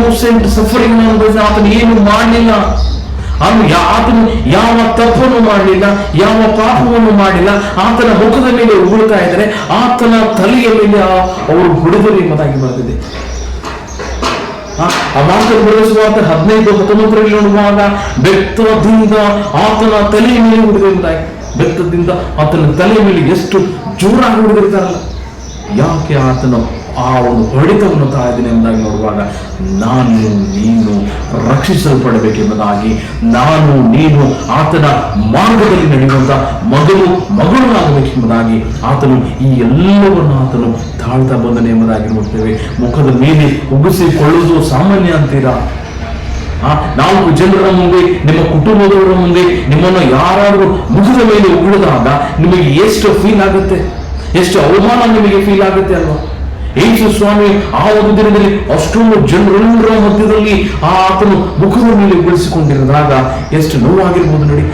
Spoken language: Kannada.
ಇನ್ನೋಸೆಂಟ್ ಸಫರಿಂಗ್ ಅನುಭವಿಸಿ ಆತನು ಏನು ಮಾಡಲಿಲ್ಲ. ಆತನು ಯಾವ ತಪ್ಪನ್ನು ಮಾಡಲಿಲ್ಲ, ಯಾವ ಪಾಪವನ್ನು ಮಾಡಿಲ್ಲ. ಆತನ ಮುಖದ ಮೇಲೆ ಉಗುಳ್ತಾ ಇದ್ದಾರೆ, ಆತನ ತಲೆಯ ಮೇಲೆ ಅವರು ಹೊಡೆದರು ಎಂಬುದಾಗಿ ಬರೆದಿದೆ. ಆ ಮಾತನ್ನು ಬರೆಸುವಾಗ 15-19 ನೋಡುವಾಗ ಬೆತ್ತದಿಂದ ಆತನ ತಲೆಯ ಮೇಲೆ ಹೊಡೆದು ಎಂಬುದಾಗಿ, ಬೆತ್ತದಿಂದ ಆತನ ತಲೆಯ ಮೇಲೆ ಎಷ್ಟು ಜೋರಾಗಿ ಹೊಡೆದಿರ್ತಾರಲ್ಲ. ಯಾಕೆ ಆತನು ಆ ಒಂದು ಹೊಡೆತವನ್ನು ತಾಯಿದ್ದೇನೆ ಎಂಬುದಾಗಿ ನೋಡುವಾಗ, ನಾನು ನೀನು ರಕ್ಷಿಸಲ್ಪಡಬೇಕೆಂಬುದಾಗಿ, ನಾನು ನೀನು ಆತನ ಮಾರ್ಗದಲ್ಲಿ ನಡೆಯುವಂತ ಮಗಳು ಆಗಬೇಕೆಂಬುದಾಗಿ ಆತನು ಈ ಎಲ್ಲವನ್ನು ಆತನು ತಾಳ್ತಾ ಬಂದನೆ ಎಂಬುದಾಗಿ ನೋಡ್ತೇವೆ. ಮುಖದ ಮೇಲೆ ಉಗಿಸಿಕೊಳ್ಳುವುದು ಸಾಮಾನ್ಯ ಅಂತೀರಾ? 4 ಜನರ ಮುಂದೆ, ನಿಮ್ಮ ಕುಟುಂಬದವರ ಮುಂದೆ ನಿಮ್ಮನ್ನು ಯಾರಾದರೂ ಮುಖದ ಮೇಲೆ ಉಗುಳಿದಾಗ ನಿಮಗೆ ಎಷ್ಟು ಫೀಲ್ ಆಗುತ್ತೆ, ಎಷ್ಟು ಅವಮಾನ ನಿಮಗೆ ಫೀಲ್ ಆಗುತ್ತೆ ಅಲ್ವಾ? ಯೇಸು ಸ್ವಾಮಿ ಆ ಒಂದು ದಿನದಲ್ಲಿ ಅಷ್ಟೊಂದು ಜನರೆಲ್ಲರ ಮಧ್ಯದಲ್ಲಿ ಆತನು ಮುಖದ ಮೇಲೆ ಉಳಿಸಿಕೊಂಡಿರುವಾಗ ಎಷ್ಟು ನೋವಾಗಿರ್ಬೋದು ನೋಡಿ.